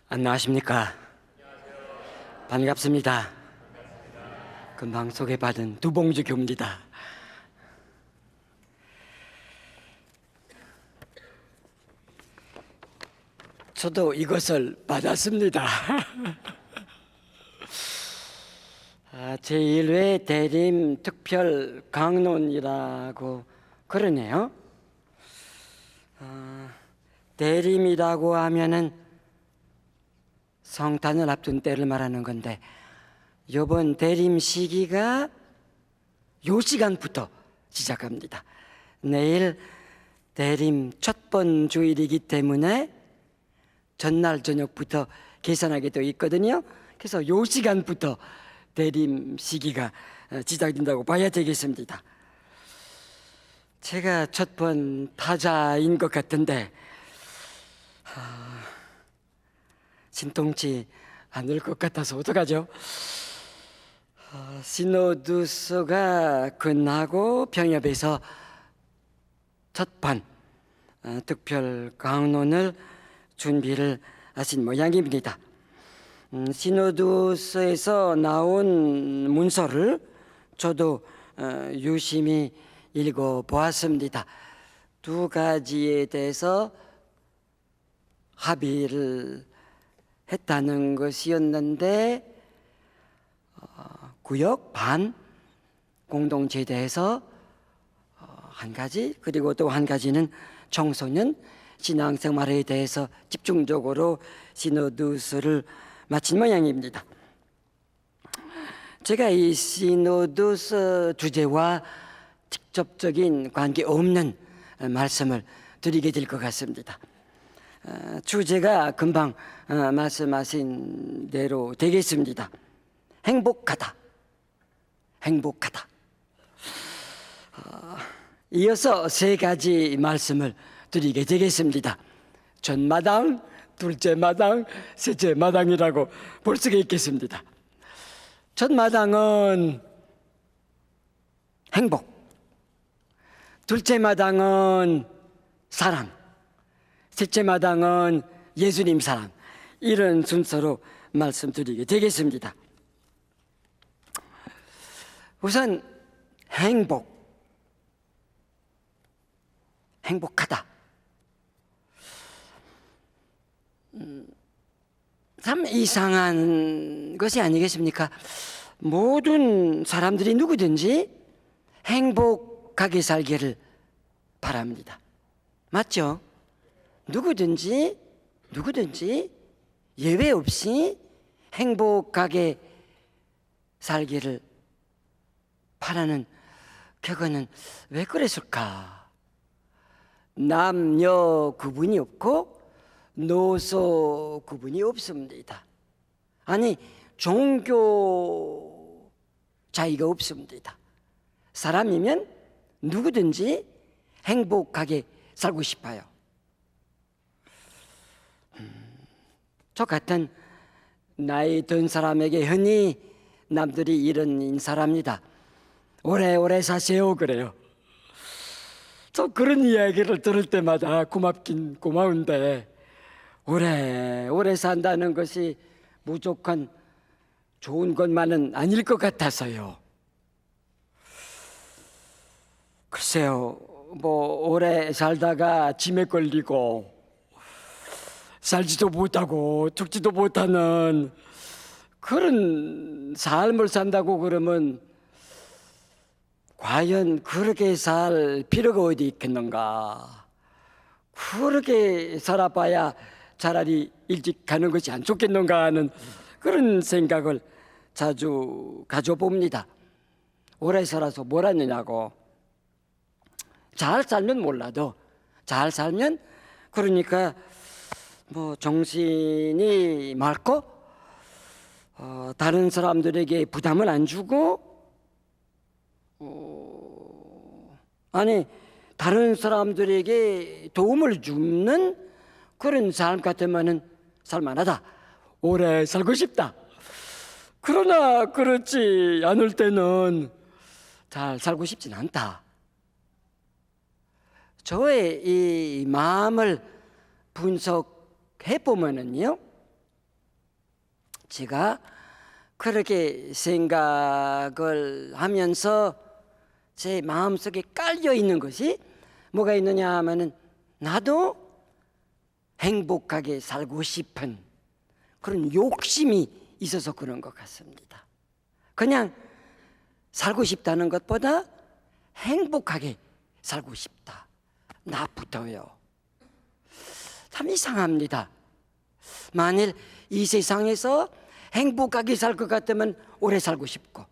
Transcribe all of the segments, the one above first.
안녕하십니까. 반갑습니다. 금방 소개받은 두봉주 교입니다. 저도 이것을 받았습니다. 제1회 대림 특별 강론이라고 그러네요. 대림이라고 하면은 성탄을 앞둔 때를 말하는 건데, 이번 대림 시기가 요 시간부터 시작합니다. 내일 대림 첫 번 주일이기 때문에 전날 저녁부터 계산하게 되어 있거든요. 그래서 요 시간부터 대림 시기가 시작된다고 봐야 되겠습니다. 제가 첫 번 타자인 것 같은데 신통치 않을 것 같아서 어떡하죠? 시노두스가 끝나고 병협에서 첫 번 특별 강론을 준비를 하신 모양입니다. 시노두스에서 나온 문서를 저도 유심히 읽어보았습니다. 두 가지에 대해서 합의를 했다는 것이었는데, 구역 반 공동체대에서 한 가지, 그리고 또 한 가지는 청소년 신앙생활에 대해서 집중적으로 시노두스를 마친 모양입니다. 제가 이 시노두스 주제와 직접적인 관계 없는 말씀을 드리게 될 것 같습니다. 주제가 금방 말씀하신 대로 되겠습니다. 행복하다. 행복하다. 이어서 세 가지 말씀을 드리게 되겠습니다. 전마당, 둘째 마당, 셋째 마당이라고 볼 수가 있겠습니다. 전마당은 행복, 둘째 마당은 사랑, 셋째 마당은 예수님 사랑, 이런 순서로 말씀드리게 되겠습니다. 우선 행복하다. 참 이상한 것이 아니겠습니까? 모든 사람들이 누구든지 행복하게 살기를 바랍니다. 맞죠? 누구든지 예외 없이 행복하게 살기를 바라는, 그거는 왜 그랬을까? 남녀 구분이 없고 노소 구분이 없습니다. 아니, 종교 차이가 없습니다. 사람이면 누구든지 행복하게 살고 싶어요. 저 같은 나이 든 사람에게 흔히 남들이 이런 인사를 합니다. 오래오래 사세요, 그래요. 저 그런 이야기를 들을 때마다 고맙긴 고마운데, 오래오래 산다는 것이 무조건 좋은 것만은 아닐 것 같아서요. 글쎄요, 뭐 오래 살다가 짐에 걸리고 살지도 못하고 죽지도 못하는 그런 삶을 산다고 그러면 과연 그렇게 살 필요가 어디 있겠는가? 그렇게 살아봐야 차라리 일찍 가는 것이 안 좋겠는가 하는 그런 생각을 자주 가져봅니다. 오래 살아서 뭘 하느냐고. 잘 살면 몰라도, 잘 살면 그러니까 뭐 정신이 맑고 다른 사람들에게 부담을 안 주고, 아니 다른 사람들에게 도움을 주는 그런 삶 같으면은 살만하다. 오래 살고 싶다. 그러나 그렇지 않을 때는 잘 살고 싶진 않다. 저의 이 마음을 분석해 보면은요, 제가 그렇게 생각을 하면서 제 마음속에 깔려 있는 것이 뭐가 있느냐 하면은 나도 행복하게 살고 싶은 그런 욕심이 있어서 그런 것 같습니다. 그냥 살고 싶다는 것보다 행복하게 살고 싶다. 나부터요. 참 이상합니다. 만일 이 세상에서 행복하게 살 것 같으면 오래 살고 싶고,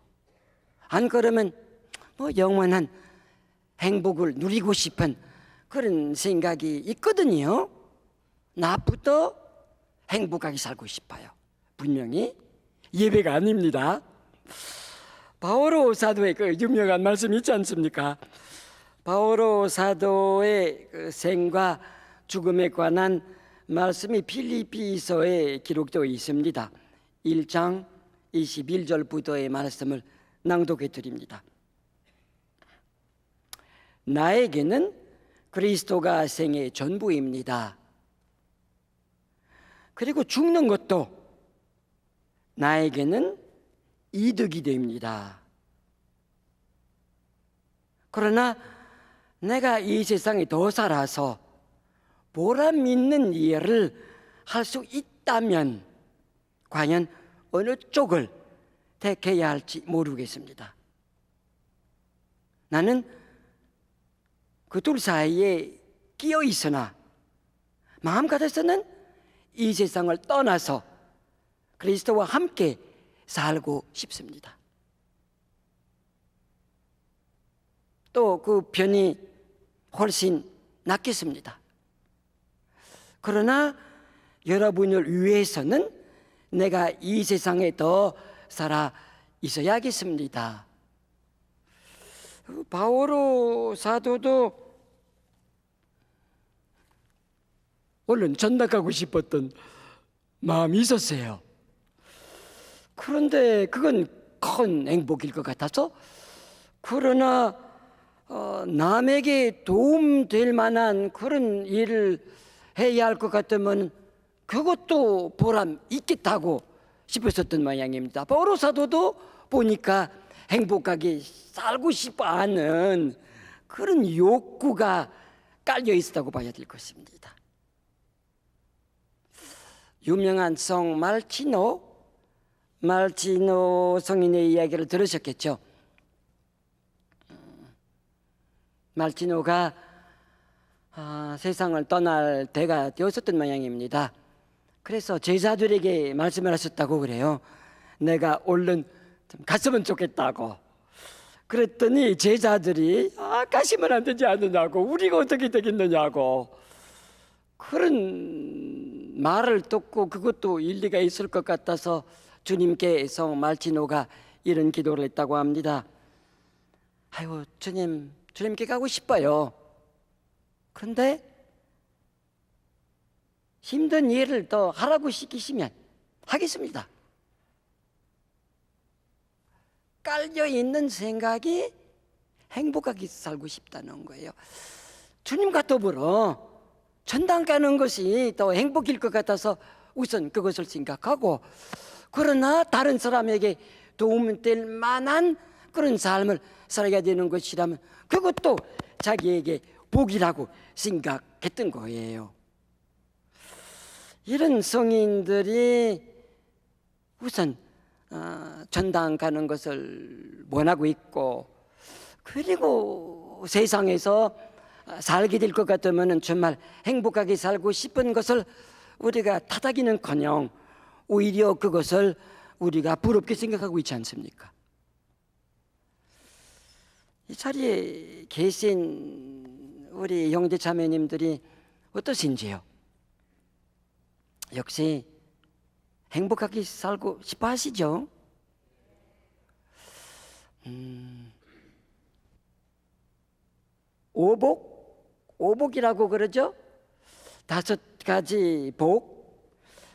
안 그러면 영원한 행복을 누리고 싶은 그런 생각이 있거든요. 나부터 행복하게 살고 싶어요. 분명히 예배가 아닙니다. 바오로 사도의 그 유명한 말씀이 있지 않습니까? 바오로 사도의 그 생과 죽음에 관한 말씀이 필리피서에 기록되어 있습니다. 1장 21절부터의 말씀을 낭독해 드립니다. 나에게는 그리스도가 생의 전부입니다. 그리고 죽는 것도 나에게는 이득이 됩니다. 그러나 내가 이 세상에 더 살아서 보람 있는 일을 할 수 있다면 과연 어느 쪽을 택해야 할지 모르겠습니다. 나는 그 둘 사이에 끼어 있으나 마음 같아서는 이 세상을 떠나서 그리스도와 함께 살고 싶습니다. 또 그 편이 훨씬 낫겠습니다. 그러나 여러분을 위해서는 내가 이 세상에 더 살아 있어야겠습니다. 바오로 사도도 얼른 전락하고 싶었던 마음이 있었어요. 그런데 그건 큰 행복일 것 같아서, 그러나 남에게 도움될 만한 그런 일을 해야 할 것 같으면 그것도 보람 있겠다고 싶었었던 모양입니다. 바오로 사도도 보니까 행복하게 살고 싶어 하는 그런 욕구가 깔려 있었다고 봐야 될 것입니다. 유명한 성 말치노 성인의 이야기를 들으셨겠죠. 말치노가 세상을 떠날 때가 되었었던 모양입니다. 그래서 제자들에게 말씀을 하셨다고 그래요. 내가 얼른 좀 갔으면 좋겠다고. 그랬더니 제자들이 가시면 안 되지 않느냐고, 우리가 어떻게 되겠느냐고 그런 말을 듣고, 그것도 일리가 있을 것 같아서 주님께 성 말치노가 이런 기도를 했다고 합니다. 아유, 주님께 가고 싶어요. 그런데 힘든 일을 더 하라고 시키시면 하겠습니다. 깔려있는 생각이 행복하게 살고 싶다는 거예요. 주님과 더불어 전당 가는 것이 더 행복일 것 같아서 우선 그것을 생각하고, 그러나 다른 사람에게 도움될 만한 그런 삶을 살아야 되는 것이라면 그것도 자기에게 복이라고 생각했던 거예요. 이런 성인들이 우선 전당 가는 것을 원하고 있고, 그리고 세상에서 살게 될 것 같으면 정말 행복하게 살고 싶은 것을 우리가 타닥이는커녕 오히려 그것을 우리가 부럽게 생각하고 있지 않습니까? 이 자리에 계신 우리 형제 자매님들이 어떠신지요? 역시 행복하게 살고 싶어 하시죠? 오복이라고 그러죠? 5가지 복,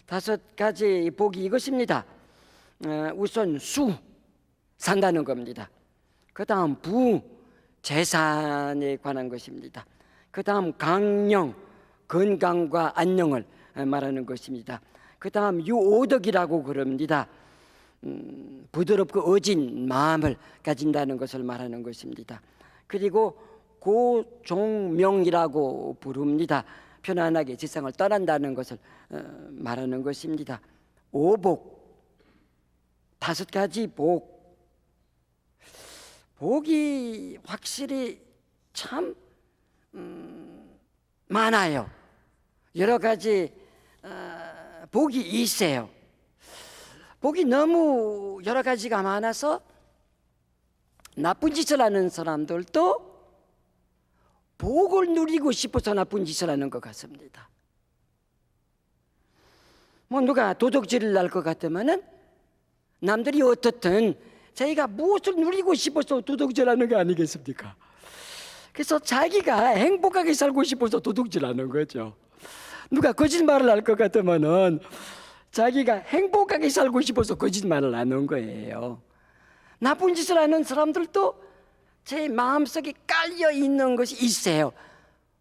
5가지 복이 이것입니다. 우선 산다는 겁니다. 그 다음 재산에 관한 것입니다. 그 다음 건강과 안녕을 말하는 것입니다. 그 다음 유오덕이라고 그럽니다. 부드럽고 어진 마음을 가진다는 것을 말하는 것입니다. 그리고 고종명이라고 부릅니다. 편안하게 세상을 떠난다는 것을 말하는 것입니다. 오복, 5가지 복이 확실히 참 많아요. 여러 가지 복이 있어요. 복이 너무 여러 가지가 많아서 나쁜 짓을 하는 사람들도 복을 누리고 싶어서 나쁜 짓을 하는 것 같습니다. 뭐 누가 도둑질을 할 것 같으면은 남들이 어떻든 자기가 무엇을 누리고 싶어서 도둑질하는 게 아니겠습니까? 그래서 자기가 행복하게 살고 싶어서 도둑질하는 거죠. 누가 거짓말을 할 것 같으면은 자기가 행복하게 살고 싶어서 거짓말을 하는 거예요. 나쁜 짓을 하는 사람들도 제 마음속에 깔려 있는 것이 있어요.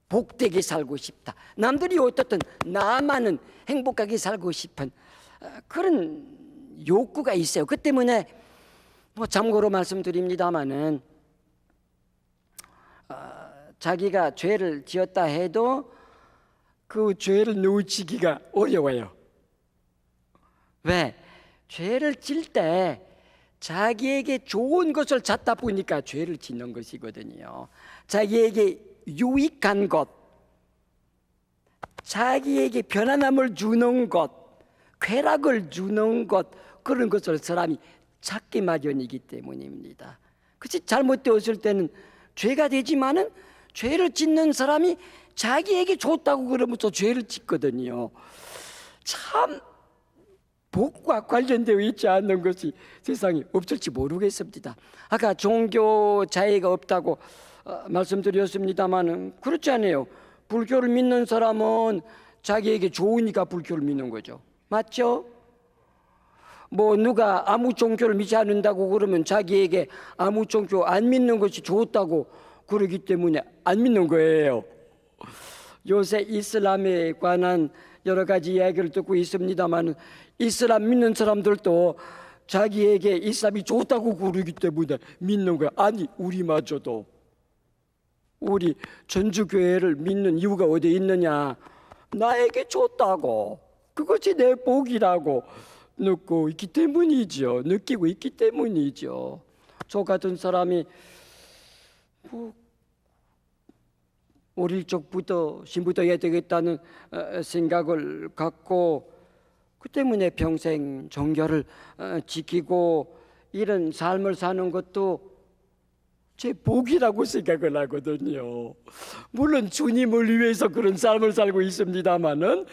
복되게 살고 싶다. 남들이 어떻든 나만은 행복하게 살고 싶은 그런 욕구가 있어요. 그 때문에 뭐 참고로 말씀드립니다마는 자기가 죄를 지었다 해도 그 죄를 뉘우치기가 어려워요. 왜? 죄를 질 때 자기에게 좋은 것을 찾다 보니까 죄를 짓는 것이거든요. 자기에게 유익한 것, 자기에게 편안함을 주는 것, 쾌락을 주는 것, 그런 것을 사람이 찾기 마련이기 때문입니다. 그치? 잘못되었을 때는 죄가 되지만은 죄를 짓는 사람이 자기에게 좋다고 그러면서 죄를 짓거든요. 참 복과 관련되어 있지 않는 것이 세상에 없을지 모르겠습니다. 아까 종교 자유가 없다고 말씀드렸습니다마는 그렇지 않아요. 불교를 믿는 사람은 자기에게 좋으니까 불교를 믿는 거죠. 맞죠? 뭐 누가 아무 종교를 믿지 않는다고 그러면 자기에게 아무 종교 안 믿는 것이 좋다고 그러기 때문에 안 믿는 거예요. 요새 이슬람에 관한 여러 가지 이야기를 듣고 있습니다만 이슬람 믿는 사람들도 자기에게 이슬람이 좋다고 그러기 때문에 믿는 거야. 아니 우리마저도 우리 전주교회를 믿는 이유가 어디 있느냐? 나에게 좋다고, 그것이 내 복이라고 느끼고 있기 때문이죠. 저 같은 사람이 뭐 어릴 적부터 신부도 해야 되겠다는 생각을 갖고 그 때문에 평생 정결을 지키고 이런 삶을 사는 것도 제 복이라고 생각을 하거든요. 물론 주님을 위해서 그런 삶을 살고 있습니다마는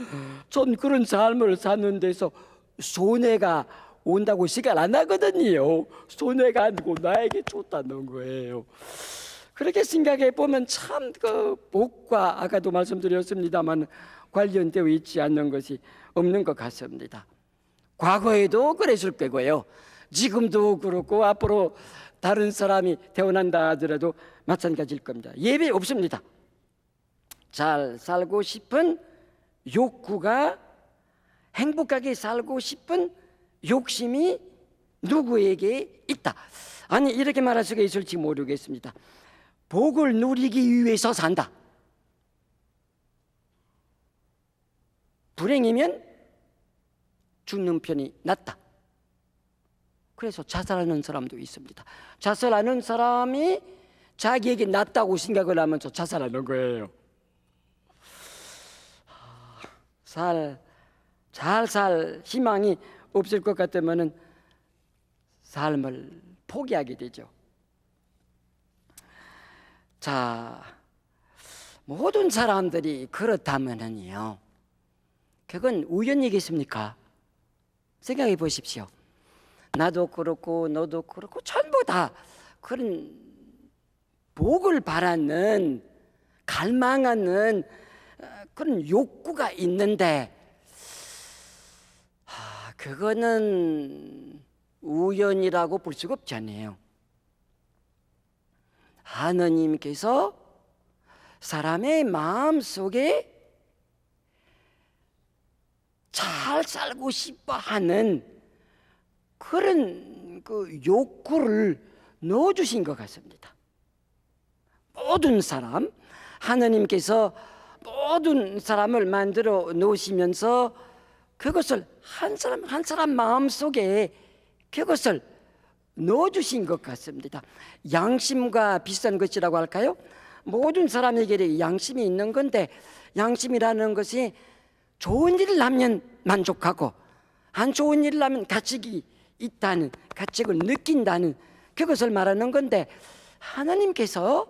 전 그런 삶을 사는 데서 손해가 온다고 생각 안 하거든요. 손해가 아니고 나에게 좋다는 거예요. 그렇게 생각해 보면 참 그 복과 아까도 말씀드렸습니다만 관련되어 있지 않는 것이 없는 것 같습니다. 과거에도 그랬을 거고요. 지금도 그렇고 앞으로 다른 사람이 태어난다 하더라도 마찬가지일 겁니다. 예외 없습니다. 잘 살고 싶은 욕구가, 행복하게 살고 싶은 욕심이 누구에게 있다. 아니 이렇게 말할 수가 있을지 모르겠습니다. 복을 누리기 위해서 산다. 불행이면 죽는 편이 낫다. 그래서 자살하는 사람도 있습니다. 자살하는 사람이 자기에게 낫다고 생각을 하면서 자살하는 거예요. 잘 살 희망이 없을 것 같으면 삶을 포기하게 되죠. 자, 모든 사람들이 그렇다면요, 그건 우연이겠습니까? 생각해 보십시오. 나도 그렇고 너도 그렇고 전부 다 그런 복을 바라는, 갈망하는 그런 욕구가 있는데 그거는 우연이라고 볼 수가 없잖아요. 하느님께서 사람의 마음 속에 잘 잘 살고 싶어 하는 그런 그 욕구를 넣어주신 것 같습니다. 모든 사람, 하나님께서 모든 사람을 만들어 놓으시면서 그것을 한 사람 한 사람 마음속에 그것을 넣어주신 것 같습니다. 양심과 비슷한 것이라고 할까요? 모든 사람에게 양심이 있는 건데, 양심이라는 것이 좋은 일을 하면 만족하고 안 좋은 일을 하면 가책이 있다는, 가책을 느낀다는 그것을 말하는 건데, 하나님께서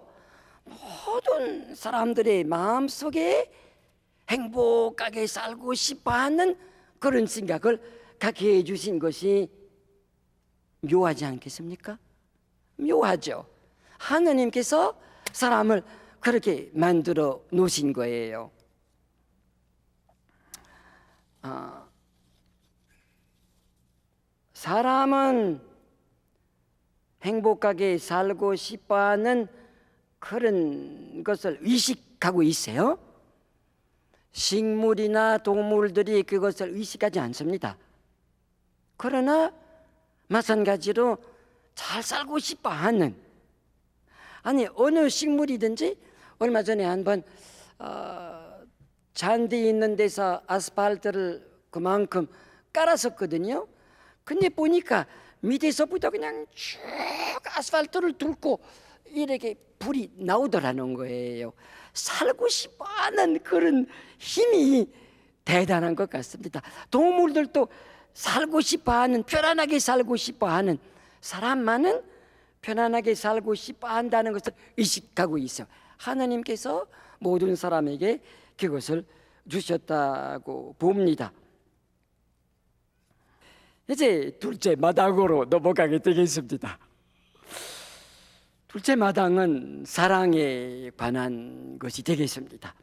모든 사람들의 마음속에 행복하게 살고 싶어하는 그런 생각을 갖게 해주신 것이 묘하지 않겠습니까? 묘하죠. 하나님께서 사람을 그렇게 만들어 놓으신 거예요. 사람은 행복하게 살고 싶어하는 그런 것을 의식하고 있어요. 식물이나 동물들이 그것을 의식하지 않습니다. 그러나 마찬가지로 잘 살고 싶어 하는, 아니 어느 식물이든지, 얼마 전에 한번 잔디 있는 데서 아스팔트를 그만큼 깔았었거든요. 근데 보니까 밑에서부터 그냥 쭉 아스팔트를 뚫고 이렇게 불이 나오더라는 거예요. 살고 싶어 하는 그런 힘이 대단한 것 같습니다. 동물들도 살고 싶어 하는, 편안하게 살고 싶어 하는, 사람만은 편안하게 살고 싶어 한다는 것을 의식하고 있어요. 하나님께서 모든 사람에게 그것을 주셨다고 봅니다. 이제 둘째 마당으로 넘어가게 되겠습니다. 둘째 마당은 사랑에 관한 것이 되겠습니다.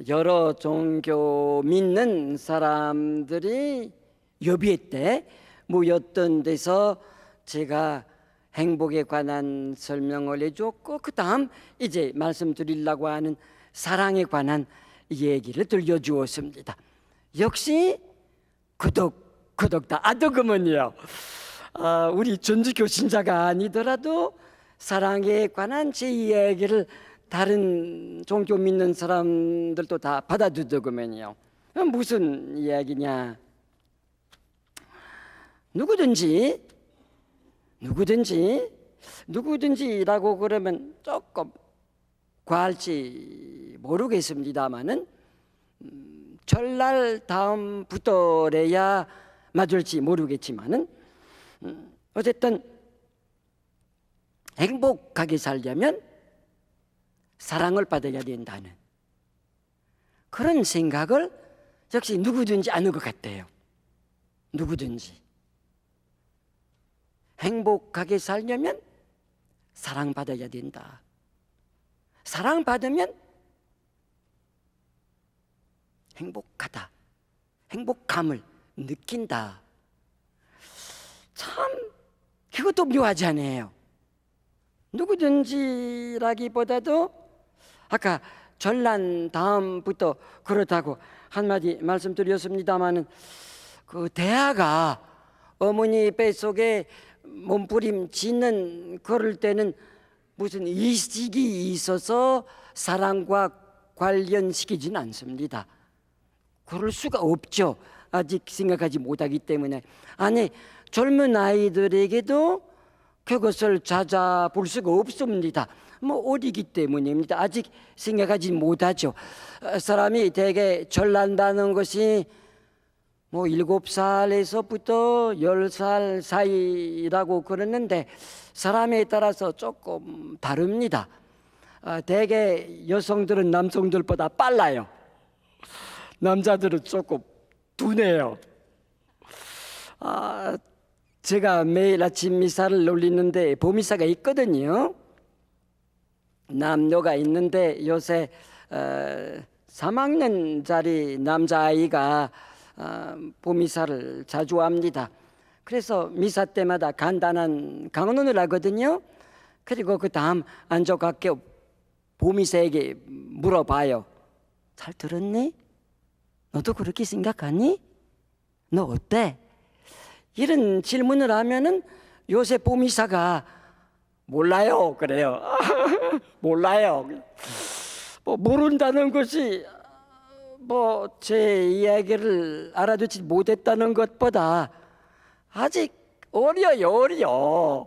여러 종교 믿는 사람들이 여비회 때 모였던 데서 제가 행복에 관한 설명을 해줬고, 그 다음 이제 말씀드리려고 하는 사랑에 관한 얘기를 들려주었습니다. 역시 그덕 다 아드금은요, 우리 전주교 신자가 아니더라도 사랑에 관한 제 이야기를 다른 종교 믿는 사람들도 다 받아주더구먼요. 무슨 이야기냐? 누구든지라고 그러면 조금 과할지 모르겠습니다만은 전날 다음부터래야 맞을지 모르겠지만은 어쨌든 행복하게 살려면 사랑을 받아야 된다는 그런 생각을 역시 누구든지 아는 것 같아요. 누구든지 행복하게 살려면 사랑받아야 된다. 사랑받으면 행복하다, 행복감을 느낀다. 참 그것도 묘하지 않아요. 누구든지라기보다도 아까 전란 다음부터 그렇다고 한마디 말씀드렸습니다마는, 그 대하가 어머니 뱃속에 몸부림치는 그럴 때는 무슨 이식이 있어서 사랑과 관련시키지는 않습니다. 그럴 수가 없죠. 아직 생각하지 못하기 때문에. 아니, 젊은 아이들에게도 그것을 찾아볼 수가 없습니다. 어리기 때문입니다. 아직 생각하지 못하죠. 사람이 대개 전난다는 것이 7살에서부터 10살 사이라고 그러는데 사람에 따라서 조금 다릅니다. 대개 여성들은 남성들보다 빨라요. 남자들은 조금 둔해요. 제가 매일 아침 미사를 올리는데 보미사가 있거든요. 남녀가 있는데 요새 3학년짜리 남자아이가 보미사를 자주 합니다. 그래서 미사 때마다 간단한 강론을 하거든요. 그리고 그 다음 안쪽학교 보미사에게 물어봐요. 잘 들었니? 너도 그렇게 생각하니? 너 어때? 이런 질문을 하면은 요새 보미사가 몰라요 그래요. 몰라요. 뭐 모른다는 것이 뭐 제 이야기를 알아듣지 못했다는 것보다 아직 어려.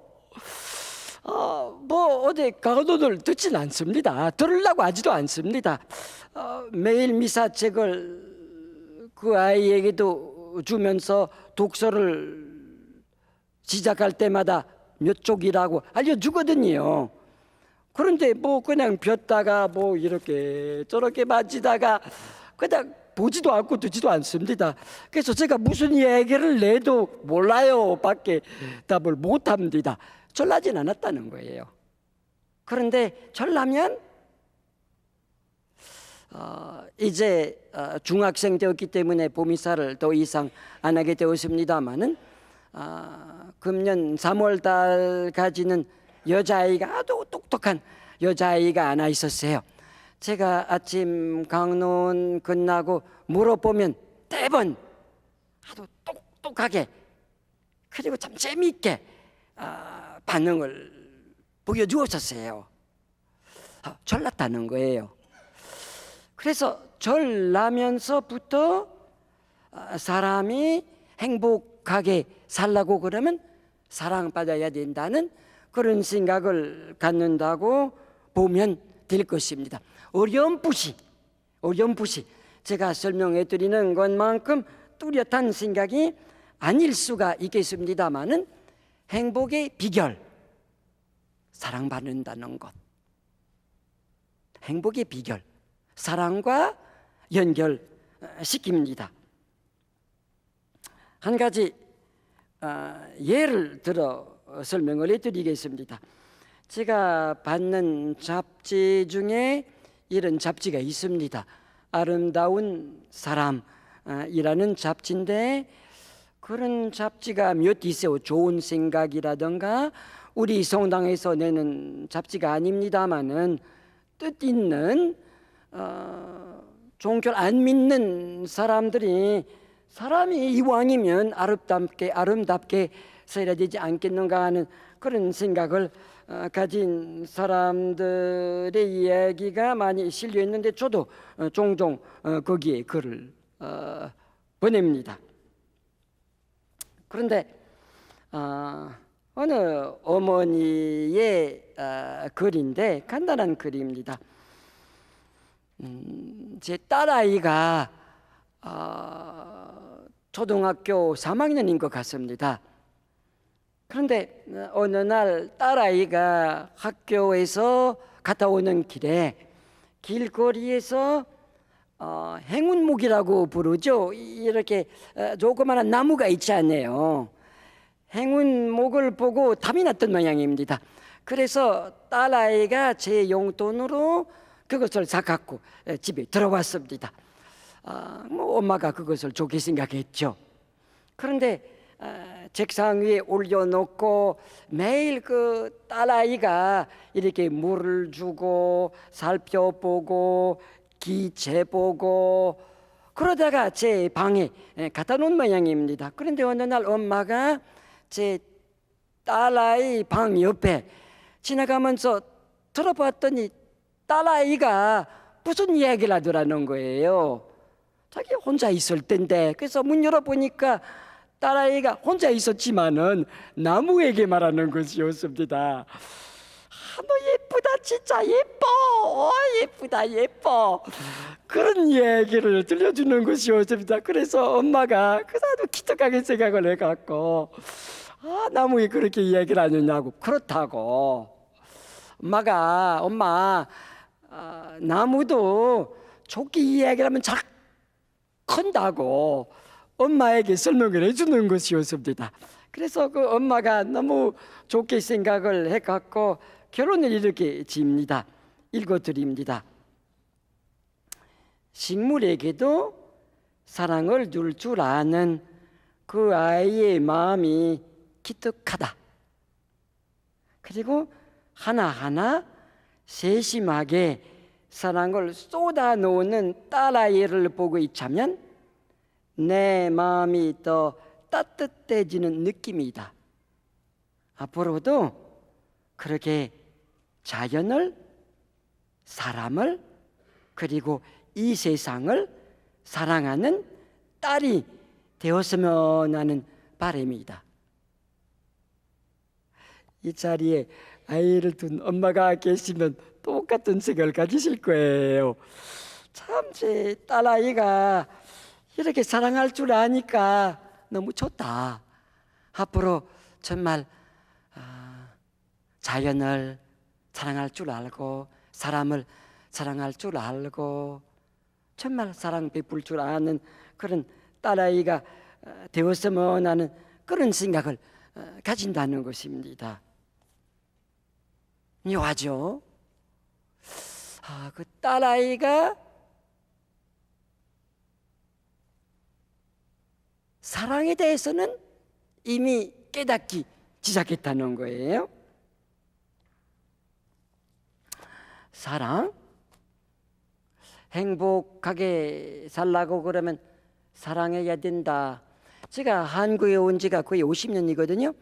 뭐 어디 강도들 듣진 않습니다. 들으려고 하지도 않습니다. 매일 미사책을 그 아이에게도 주면서 독서를 시작할 때마다 몇 쪽이라고 알려주거든요. 그런데 뭐 그냥 벼다가 뭐 이렇게 저렇게 만지다가 그냥 보지도 않고 듣지도 않습니다. 그래서 제가 무슨 얘기를 내도 몰라요 밖에 답을 못합니다. 전라진 않았다는 거예요. 그런데 전라면 이제 중학생 되었기 때문에 보미사를 더 이상 안 하게 되었습니다마는 금년 3월 달까지는 여자아이가 아주 똑똑한 여자아이가 하나 있었어요. 제가 아침 강론 끝나고 물어보면 대번 아주 똑똑하게 그리고 참 재미있게 반응을 보여주었었어요. 졸랐다는 거예요. 그래서 졸라면서부터 사람이 행복하게 살라고 그러면 사랑받아야 된다는 그런 생각을 갖는다고 보면 될 것입니다. 어렴풋이 제가 설명해 드리는 것만큼 뚜렷한 생각이 아닐 수가 있겠습니다마는 행복의 비결, 사랑받는다는 것. 행복의 비결, 사랑과 연결시킵니다. 한 가지 예를 들어 설명을 해드리겠습니다. 제가 받는 잡지 중에 이런 잡지가 있습니다. 아름다운 사람이라는 잡지인데 그런 잡지가 몇 있어요. 좋은 생각이라든가 우리 성당에서 내는 잡지가 아닙니다마는 뜻 있는 종교를 안 믿는 사람들이 사람이 이왕이면 아름답게 살아야 되지 않겠는가 하는 그런 생각을 가진 사람들의 이야기가 많이 실려 있는데 저도 종종 거기에 글을 보냅니다. 그런데 어느 어머니의 글인데 간단한 글입니다. 제 딸아이가 초등학교 3학년인 것 같습니다. 그런데 어느 날 딸아이가 학교에서 갔다 오는 길에 길거리에서 행운목이라고 부르죠. 이렇게 조그마한 나무가 있지 않나요? 행운목을 보고 탐이 났던 모양입니다. 그래서 딸아이가 제 용돈으로 그것을 사갖고 집에 들어왔습니다. 뭐 엄마가 그것을 좋게 생각했죠. 그런데 책상 위에 올려놓고 매일 그 딸아이가 이렇게 물을 주고 살펴보고 기재보고 그러다가 제 방에 갖다 놓은 모양입니다. 그런데 어느 날 엄마가 제 딸아이 방 옆에 지나가면서 들어봤더니 딸아이가 무슨 이야기를 하더라는 거예요. 자기 혼자 있을 텐데. 그래서 문 열어보니까 딸아이가 혼자 있었지만은 나무에게 말하는 것이었습니다. 너 예쁘다, 진짜 예뻐. 예뻐. 그런 얘기를 들려주는 것이었습니다. 그래서 엄마가 그사도 기특하게 생각을 해갖고 나무에 그렇게 이야기를 하느냐고. 그렇다고 엄마 나무도 좋게 이야기를 하면 잘 큰다고 엄마에게 설명을 해주는 것이었습니다. 그래서 그 엄마가 너무 좋게 생각을 해갖고 결론을 이렇게 지입니다. 읽어드립니다. 식물에게도 사랑을 줄 줄 아는 그 아이의 마음이 기특하다. 그리고 하나하나 세심하게 사랑을 쏟아놓는 딸아이를 보고 있자면 내 마음이 더 따뜻해지는 느낌이다. 앞으로도 그렇게 자연을, 사람을, 그리고 이 세상을 사랑하는 딸이 되었으면 하는 바람이다. 이 자리에 아이를 둔 엄마가 계시면 똑같은 생각을 가지실 거예요. 참 제 딸아이가 이렇게 사랑할 줄 아니까 너무 좋다. 앞으로 정말 자연을 사랑할 줄 알고 사람을 사랑할 줄 알고 정말 사랑 베풀 줄 아는 그런 딸아이가 되었으면 하는 그런 생각을 가진다는 것입니다. 묘하죠? 그 딸아이가 사랑에 대해서는 이미 깨닫기 시작했다는 거예요. 사랑? 행복하게 살라고 그러면 사랑해야 된다. 제가 한국에 온 지가 거의 50년이거든요.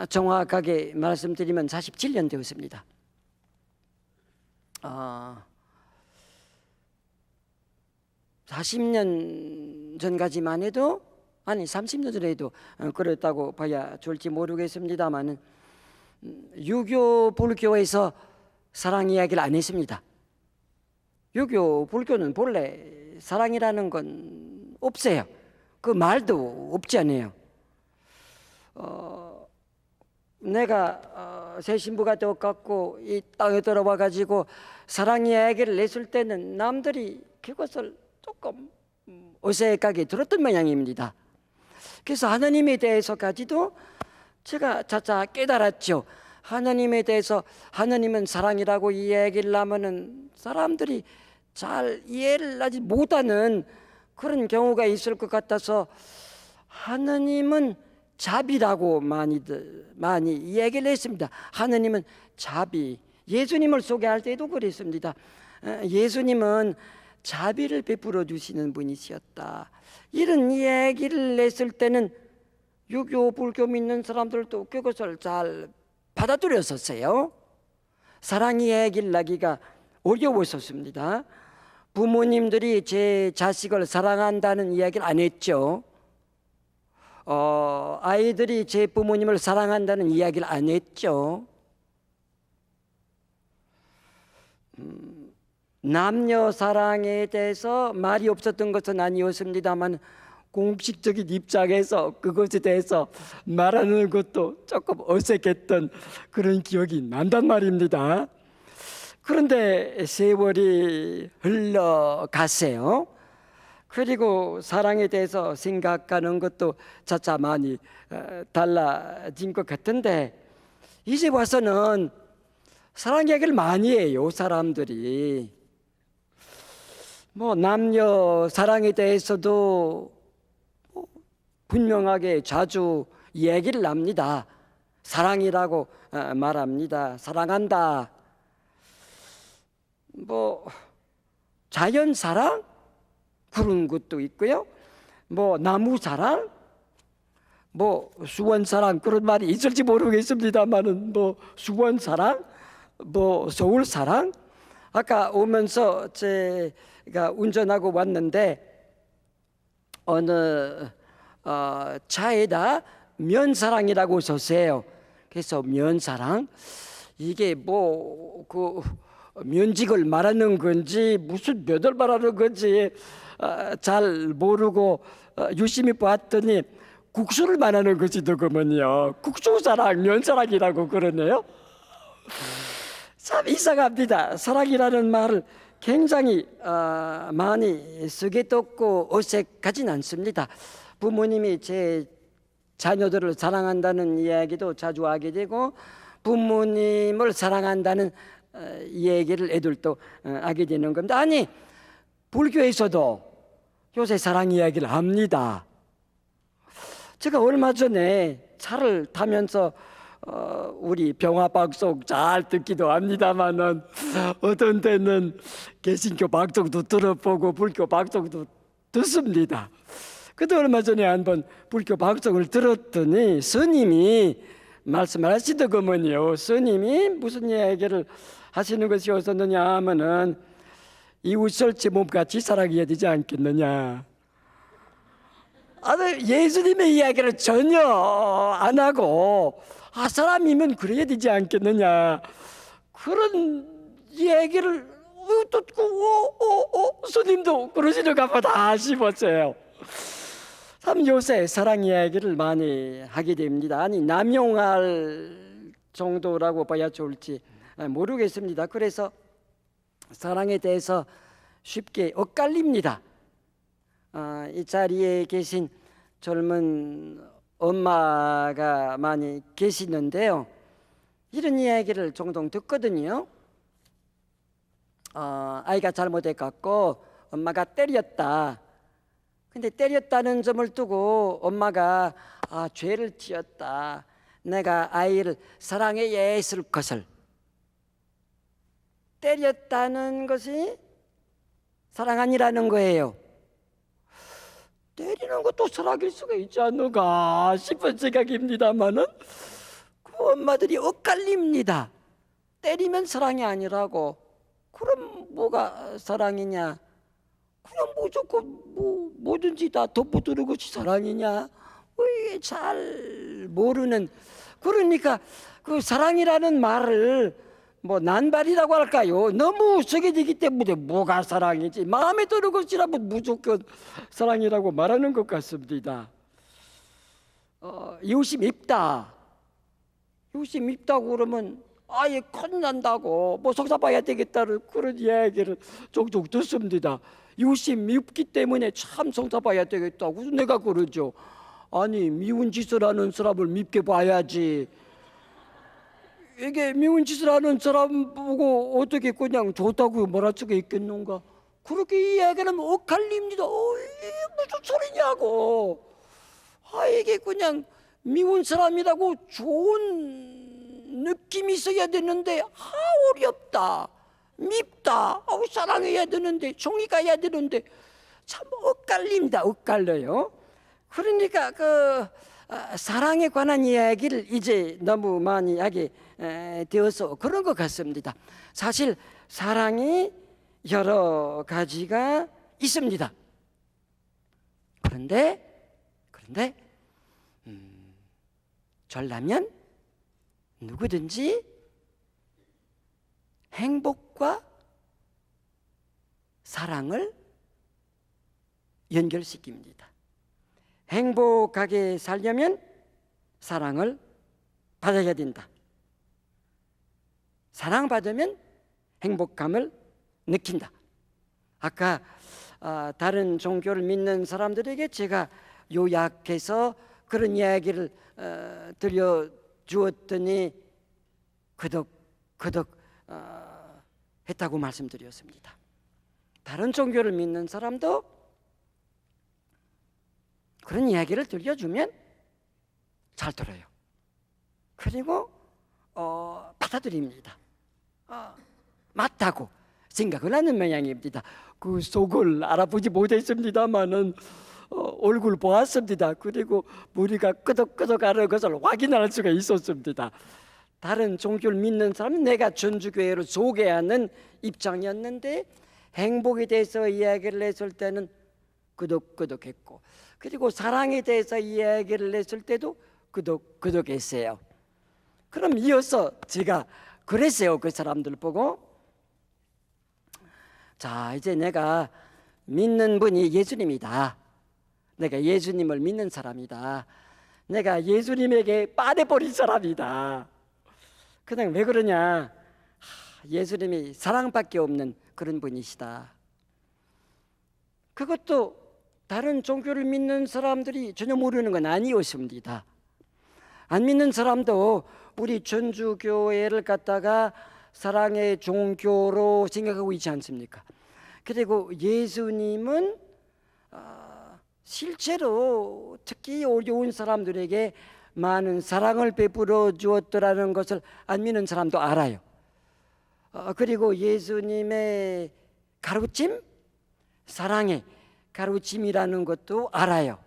정확하게 말씀드리면 47년 되었습니다. 40년 전까지만 해도, 아니 30년 전에도 그랬다고 봐야 좋을지 모르겠습니다만은 유교 불교에서 사랑 이야기를 안 했습니다. 유교 불교는 본래 사랑이라는 건 없어요. 그 말도 없지 않아요. 내가 새 신부가 되어갖고 이 땅에 들어와 가지고 사랑 이야기를 냈을 때는 남들이 그것을 조금 어색하게 들었던 모양입니다. 그래서 하나님에 대해서까지도 제가 차차 깨달았죠. 하나님에 대해서 하나님은 사랑이라고 이야기를 하면은 사람들이 잘 이해를 하지 못하는 그런 경우가 있을 것 같아서 하나님은 자비라고 많이 이야기를 했습니다. 하나님은 자비. 예수님을 소개할 때도 그랬습니다. 예수님은 자비를 베풀어 주시는 분이셨다. 이런 이야기를 냈을 때는 유교 불교 믿는 사람들도 그것을 잘 받아들였었어요. 사랑 이야기를 하기가 어려웠었습니다. 부모님들이 제 자식을 사랑한다는 이야기를 안 했죠. 아이들이 제 부모님을 사랑한다는 이야기를 안 했죠. 남녀 사랑에 대해서 말이 없었던 것은 아니었습니다만 공식적인 입장에서 그것에 대해서 말하는 것도 조금 어색했던 그런 기억이 난단 말입니다. 그런데 세월이 흘러갔어요. 그리고 사랑에 대해서 생각하는 것도 차차 많이 달라진 것 같은데 이제 와서는 사랑 이야기를 많이 해요. 사람들이 남녀 사랑에 대해서도 분명하게 자주 얘기를 합니다. 사랑이라고 말합니다. 사랑한다. 자연 사랑 그런 것도 있고요. 나무 사랑, 수원 사랑 그런 말이 있을지 모르겠습니다만은 수원 사랑, 서울 사랑. 아까 오면서 제가 운전하고 왔는데 어느 차에다 면사랑이라고 썼어요. 그래서 면사랑 이게 그 면직을 말하는 건지 무슨 몇을 말하는 건지 잘 모르고 유심히 봤더니 국수를 말하는 것이 더구먼요. 국수사랑, 면사랑이라고 그러네요. 참 이상합니다. 사랑이라는 말을 굉장히 많이 쓰게 됐고 어색하진 않습니다. 부모님이 제 자녀들을 사랑한다는 이야기도 자주 하게 되고 부모님을 사랑한다는 얘기를 애들도 하게 되는 겁니다. 아니 불교에서도 요새 사랑 이야기를 합니다. 제가 얼마 전에 차를 타면서 우리 병화 방송 잘 듣기도 합니다만은 어떤 때는 개신교 방송도 들어보고 불교 방송도 듣습니다. 그때 얼마 전에 한번 불교 방송을 들었더니 스님이 말씀을 하시더구먼요. 스님이 무슨 이야기를 하시는 것이었었느냐 하면은 이웃설치 몸같이 사랑해야 되지 않겠느냐. 예수님의 이야기를 전혀 안 하고 사람이면 그래야 되지 않겠느냐, 그런 얘기를 듣고 스님도 그러시는가 보다 싶었어요. 참 요새 사랑 이야기를 많이 하게 됩니다. 아니 남용할 정도라고 봐야 좋을지 모르겠습니다. 그래서 사랑에 대해서 쉽게 엇갈립니다. 이 자리에 계신 젊은 엄마가 많이 계시는데요, 이런 이야기를 종종 듣거든요. 아이가 잘못해갖고 엄마가 때렸다. 근데 때렸다는 점을 두고 엄마가 죄를 지었다, 내가 아이를 사랑해야 했을 것을, 때렸다는 것이 사랑 아니라는 거예요. 때리는 것도 사랑일 수가 있지 않는가 싶은 생각입니다만은 그 엄마들이 엇갈립니다. 때리면 사랑이 아니라고. 그럼 뭐가 사랑이냐? 그냥 무조건 뭐든지 다 덮어두는 것이 사랑이냐? 왜 잘 모르는. 그러니까 그 사랑이라는 말을 난발이라고 할까요? 너무 세게지기 때문에 뭐가 사랑이지, 마음에 드는 것이라면 무조건 사랑이라고 말하는 것 같습니다. 이웃이 밉다. 이웃이 밉다고 그러면 아예 큰난다고 속사봐야 되겠다는 그런 이야기를 종종 듣습니다. 이웃이 밉기 때문에 참 속사봐야 되겠다고 내가 그러죠. 아니 미운 짓을 하는 사람을 밉게 봐야지. 이게 미운 짓을 하는 사람 보고 어떻게 그냥 좋다고 말할 수가 있겠는가? 그렇게 이야기하면 엇갈립니다. 이게 무슨 소리냐고. 이게 그냥 미운 사람이라고 좋은 느낌이 있어야 되는데 어렵다, 밉다, 사랑해야 되는데, 정이 가야 되는데 참 엇갈립니다. 엇갈려요. 그러니까 사랑에 관한 이야기를 이제 너무 많이 하게 되어서 그런 것 같습니다. 사실 사랑이 여러 가지가 있습니다. 그런데 전라면 누구든지 행복과 사랑을 연결시킵니다. 행복하게 살려면 사랑을 받아야 된다. 사랑받으면 행복감을 느낀다. 아까 다른 종교를 믿는 사람들에게 제가 요약해서 그런 이야기를 들려주었더니 그덕 했다고 말씀드렸습니다. 다른 종교를 믿는 사람도 그런 이야기를 들려주면 잘 들어요. 그리고 받아들입니다. 맞다고 생각을 하는 모양입니다. 그 속을 알아보지 못했습니다만은 얼굴 보았습니다. 그리고 머리가 끄덕끄덕하는 것을 확인할 수가 있었습니다. 다른 종교를 믿는 사람은 내가 전주교회로 소개하는 입장이었는데 행복에 대해서 이야기를 했을 때는 끄덕끄덕했고, 그리고 사랑에 대해서 이야기를 했을 때도 끄덕끄덕했어요. 그럼 이어서 제가 그랬어요. 그 사람들 보고, 자, 이제 내가 믿는 분이 예수님이다. 내가 예수님을 믿는 사람이다. 내가 예수님에게 빠져버린 사람이다. 그냥 왜 그러냐? 예수님이 사랑밖에 없는 그런 분이시다. 그것도 다른 종교를 믿는 사람들이 전혀 모르는 건 아니었습니다. 안 믿는 사람도 우리 전주교회를 갖다가 사랑의 종교로 생각하고 있지 않습니까? 그리고 예수님은 실제로 특히 어려운 사람들에게 많은 사랑을 베풀어 주었더라는 것을 안 믿는 사람도 알아요. 그리고 예수님의 가르침, 사랑의 가르침이라는 것도 알아요.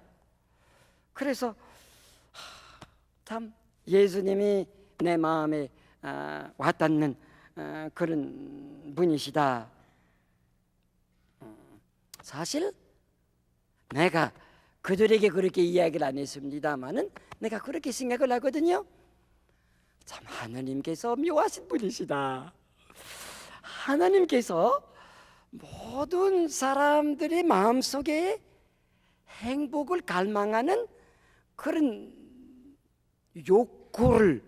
그래서 참 예수님이 내 마음에 와닿는 그런 분이시다. 사실 내가 그들에게 그렇게 이야기를 안 했습니다마는 내가 그렇게 생각을 하거든요. 참 하나님께서 묘하신 분이시다. 하나님께서 모든 사람들의 마음속에 행복을 갈망하는 그런 욕구를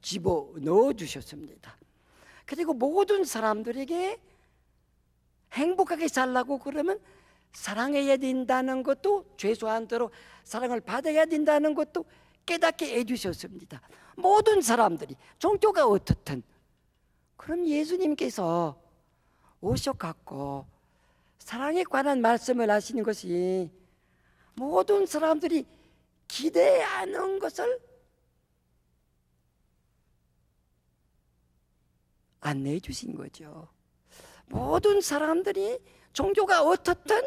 집어넣어 주셨습니다. 그리고 모든 사람들에게 행복하게 살라고 그러면 사랑해야 된다는 것도, 최소한 대로 사랑을 받아야 된다는 것도 깨닫게 해주셨습니다. 모든 사람들이 종교가 어떻든. 그럼 예수님께서 오셔갖고 사랑에 관한 말씀을 하시는 것이 모든 사람들이 기대하는 것을 안내해 주신 거죠. 모든 사람들이 종교가 어떻든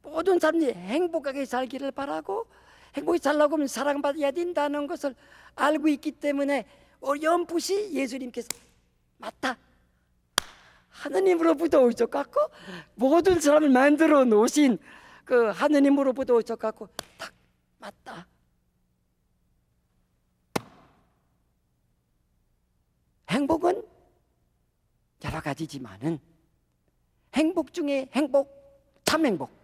모든 사람들이 행복하게 살기를 바라고, 행복하게 살려고 하면 사랑받아야 된다는 것을 알고 있기 때문에 어렴풋이 예수님께서 맞다, 하느님으로부터 오셔갖고 모든 사람을 만들어 놓으신 그 하느님으로부터 오셔갖고 딱 맞다, 행복은 여러 가지지만은 행복 중에 행복, 참 행복,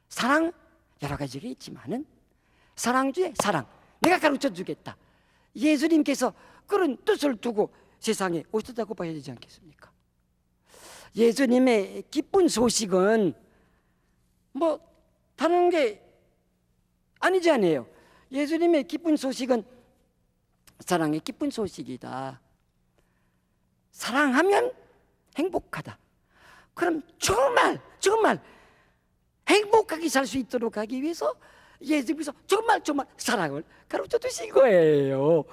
사랑 여러 가지가 있지만은 사랑 중에 사랑, 내가 가르쳐 주겠다. 예수님께서 그런 뜻을 두고 세상에 오셨다고 봐야 되지 않겠습니까? 예수님의 기쁜 소식은 뭐 다른 게 아니지 않아요. 예수님의 기쁜 소식은 사랑의 기쁜 소식이다. 사랑하면 행복하다. 그럼 정말 행복하게 살 수 있도록 하기 위해서 예수님께서 정말 사랑을 가르쳐 주신 거예요.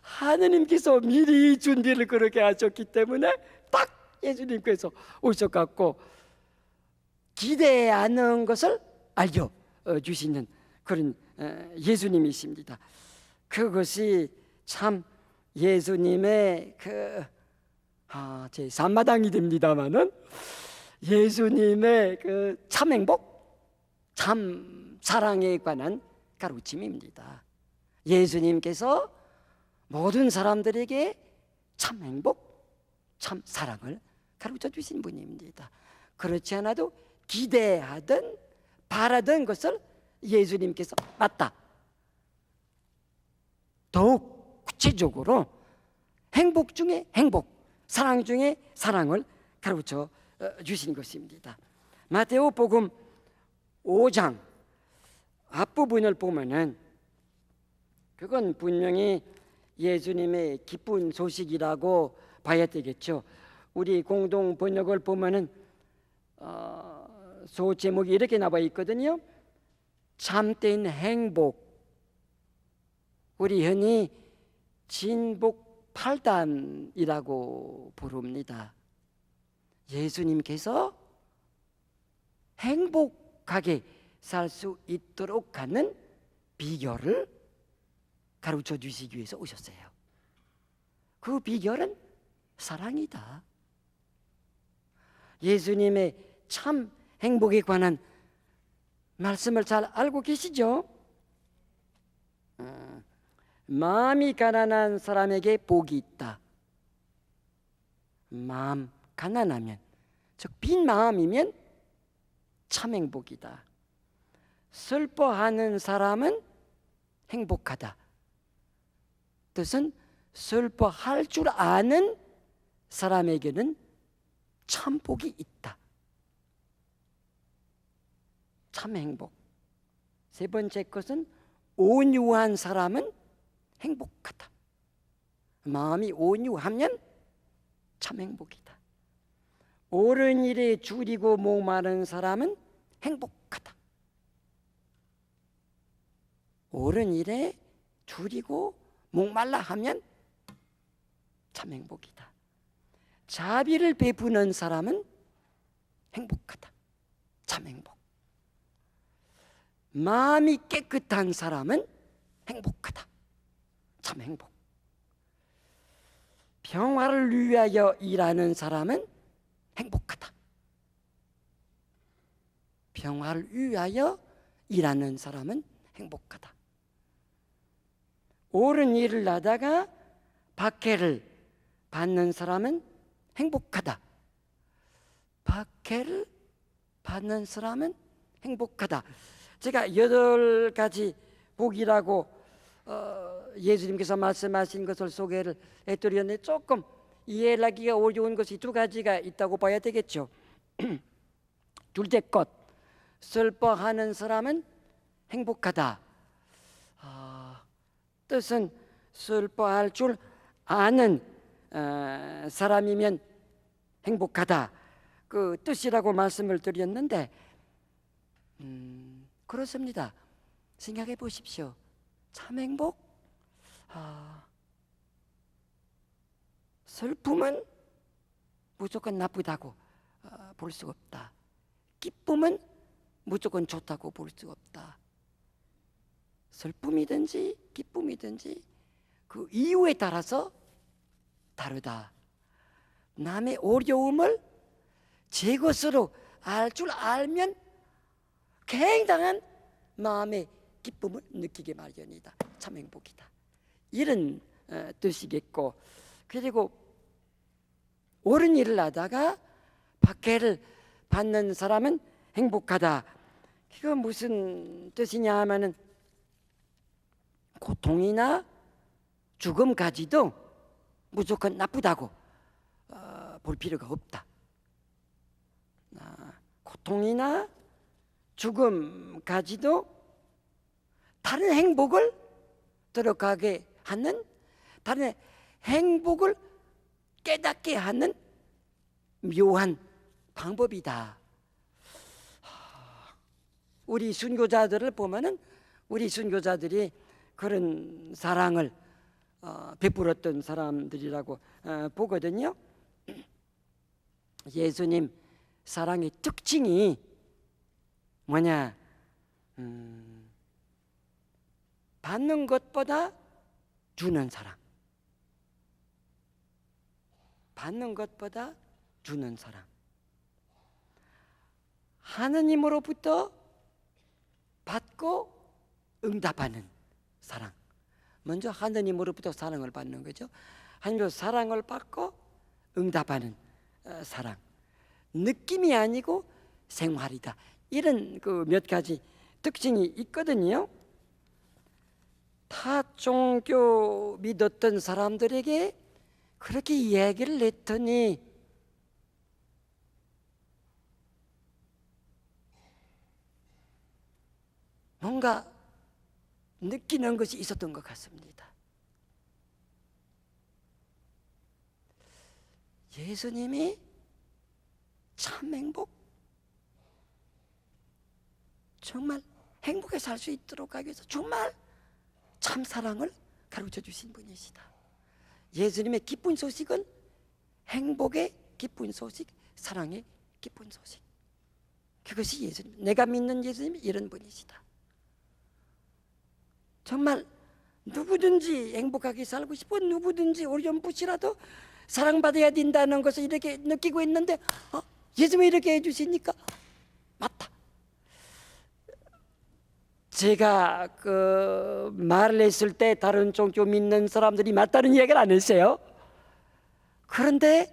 하느님께서 미리 준비를 그렇게 하셨기 때문에 딱 예수님께서 오셔갖고 기대하는 것을 알려주시는 그런 예수님이십니다. 그것이 참 예수님의 제 산마당이 됩니다마는 예수님의 그 참 행복, 참 사랑에 관한 가르침입니다. 예수님께서 모든 사람들에게 참 행복, 참 사랑을 가르쳐 주신 분입니다. 그렇지 않아도 기대하던 바라던 것을 예수님께서 맞다, 더욱 구체적으로 행복 중에 행복, 사랑 중에 사랑을 가르쳐 주신 것입니다. 마테오 복음 5장 앞부분을 보면은 그건 분명히 예수님의 기쁜 소식이라고 봐야 되겠죠. 우리 공동 번역을 보면은 소 제목이 이렇게 나와 있거든요. 참된 행복, 우리 흔히 진복 8단이라고 부릅니다. 예수님께서 행복하게 살 수 있도록 하는 비결을 가르쳐 주시기 위해서 오셨어요. 그 비결은 사랑이다. 예수님의 참 행복에 관한 말씀을 잘 알고 계시죠? 마음이 가난한 사람에게 복이 있다. 마음 가난하면, 즉 빈 마음이면 참 행복이다. 슬퍼하는 사람은 행복하다. 뜻은 슬퍼할 줄 아는 사람에게는 참 복이 있다. 참 행복. 세 번째 것은 온유한 사람은 행복하다. 마음이 온유하면 참 행복이다. 옳은 일에 줄이고 목마른 사람은 행복하다. 옳은 일에 줄이고 목말라 하면 참 행복이다. 자비를 베푸는 사람은 행복하다. 참 행복. 마음이 깨끗한 사람은 행복하다. 참 행복. 평화를 위하여 일하는 사람은 행복하다. 평화를 위하여 일하는 사람은 행복하다. 옳은 일을 하다가 박해를 받는 사람은 행복하다. 박해를 받는 사람은 행복하다. 제가 8가지 복이라고 예수님께서 말씀하신 것을 소개를 해드렸는데 조금 이해하기가 어려운 것이 2가지가 있다고 봐야 되겠죠. 둘째 것, 슬퍼하는 사람은 행복하다. 뜻은 슬퍼할 줄 아는 사람이면 행복하다. 그 뜻이라고 말씀을 드렸는데 그렇습니다. 생각해 보십시오. 참 행복? 슬픔은 무조건 나쁘다고 볼 수가 없다. 기쁨은 무조건 좋다고 볼 수가 없다. 슬픔이든지 기쁨이든지 그 이유에 따라서 다르다. 남의 어려움을 제 것으로 알 줄 알면 굉장한 마음의 기쁨을 느끼게 마련이다. 참 행복이다. 이런 뜻이겠고, 그리고 옳은 일을 하다가 박해를 받는 사람은 행복하다. 이거 무슨 뜻이냐 하면은 고통이나 죽음까지도 무조건 나쁘다고 볼 필요가 없다. 고통이나 죽음까지도 다른 행복을 들어가게 하는, 다른 행복을 깨닫게 하는 묘한 방법이다. 우리 순교자들을 보면은 우리 순교자들이 그런 사랑을 베풀었던 사람들이라고 보거든요. 예수님 사랑의 특징이 뭐냐? 받는 것보다 주는 사랑. 받는 것보다 주는 사랑. 하느님으로부터 받고 응답하는 사랑. 먼저 하느님으로부터 사랑을 받는 거죠. 하나님으로 사랑을 받고 응답하는 사랑. 느낌이 아니고 생활이다. 이런 그 몇 가지 특징이 있거든요. 타 종교 믿었던 사람들에게 그렇게 이야기를 했더니 뭔가 느끼는 것이 있었던 것 같습니다. 예수님이 참 행복, 정말 행복에 살 수 있도록 하기 위해서 정말 참 사랑을 가르쳐 주신 분이시다. 예수님의 기쁜 소식은 행복의 기쁜 소식, 사랑의 기쁜 소식. 그것이 예수님, 내가 믿는 예수님이 이런 분이시다. 정말 누구든지 행복하게 살고 싶어, 누구든지 어렴풋이라도 사랑받아야 된다는 것을 이렇게 느끼고 있는데 예수님이 이렇게 해주시니까 맞다. 제가 그 말을 했을 때 다른 종교 믿는 사람들이 맞다는 이야기를 안 했어요. 그런데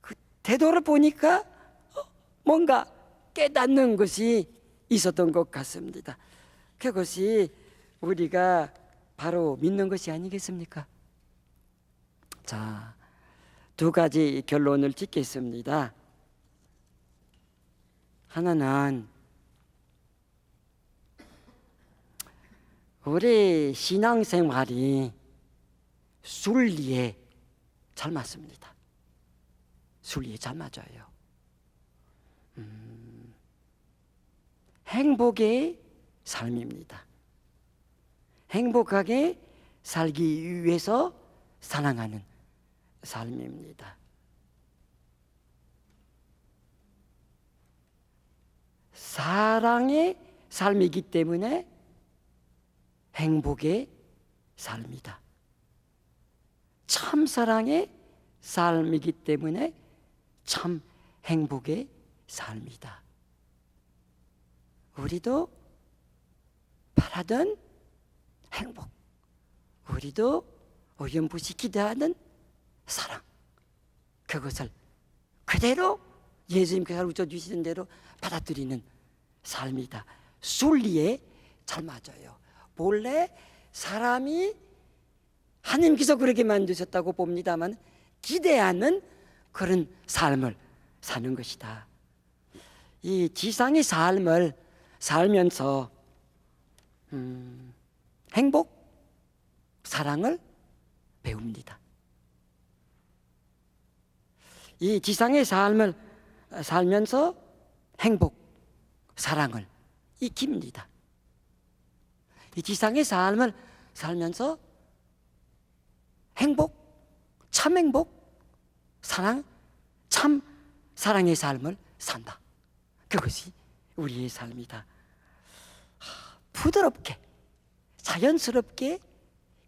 그 태도를 보니까 뭔가 깨닫는 것이 있었던 것 같습니다. 그것이 우리가 바로 믿는 것이 아니겠습니까? 자, 2가지 결론을 짓겠습니다. 하나는 우리 신앙생활이 순리에 잘 맞습니다. 순리에 잘 맞아요. 행복의 삶입니다. 행복하게 살기 위해서 사랑하는 삶입니다. 사랑의 삶이기 때문에 행복의 삶이다. 참 사랑의 삶이기 때문에 참 행복의 삶이다. 우리도 바라던 행복, 우리도 어렴풋이 기대하는 사랑, 그것을 그대로 예수님께서 가르쳐 주시는 대로 받아들이는 삶이다. 순리에 잘 맞아요. 본래 사람이 하나님께서 그렇게 만드셨다고 봅니다만 기대하는 그런 삶을 사는 것이다. 이 지상의 삶을 살면서 행복, 사랑을 배웁니다. 이 지상의 삶을 살면서 행복, 사랑을 익힙니다. 이 지상의 삶을 살면서 행복, 참 행복, 사랑, 참 사랑의 삶을 산다. 그것이 우리의 삶이다. 부드럽게, 자연스럽게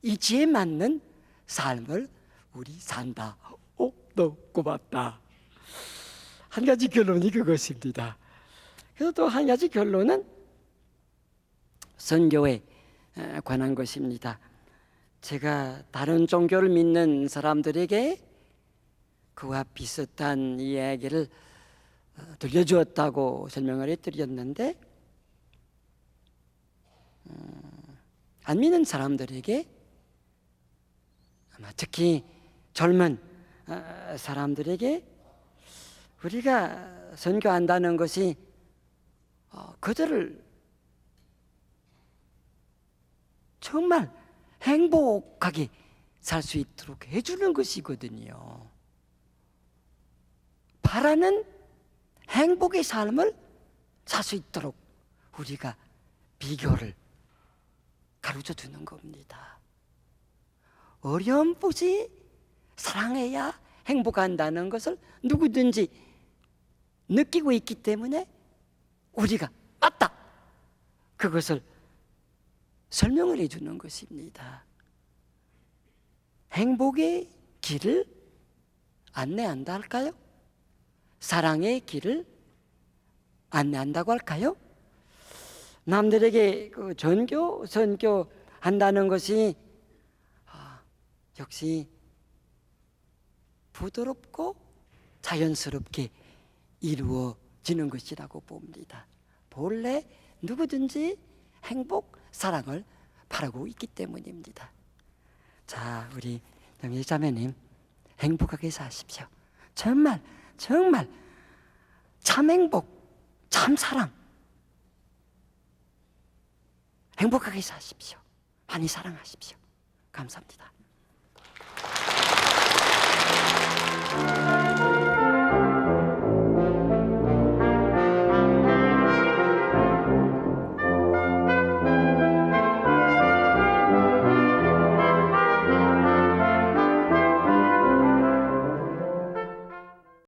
이치에 맞는 삶을 우리 산다. 너무 고맙다. 한 가지 결론이 그것입니다. 그래서 또 한 가지 결론은 선교에 관한 것입니다. 제가 다른 종교를 믿는 사람들에게 그와 비슷한 이야기를 들려주었다고 설명을 해드렸는데 안 믿는 사람들에게 아마 특히 젊은 사람들에게 우리가 선교한다는 것이 그들을 정말 행복하게 살 수 있도록 해주는 것이거든요. 바라는 행복의 삶을 살 수 있도록 우리가 비결을 가르쳐 주는 겁니다. 어렴풋이 사랑해야 행복한다는 것을 누구든지 느끼고 있기 때문에 우리가 맞다! 그것을 설명을 해주는 것입니다. 행복의 길을 안내한다 할까요? 사랑의 길을 안내한다고 할까요? 남들에게 선교한다는 것이 역시 부드럽고 자연스럽게 이루어지는 것이라고 봅니다. 본래 누구든지 행복, 사랑을 바라고 있기 때문입니다. 자, 우리 영예자매님 행복하게 사십시오. 정말 참 행복, 참 사랑 행복하게 사십시오. 많이 사랑하십시오. 감사합니다.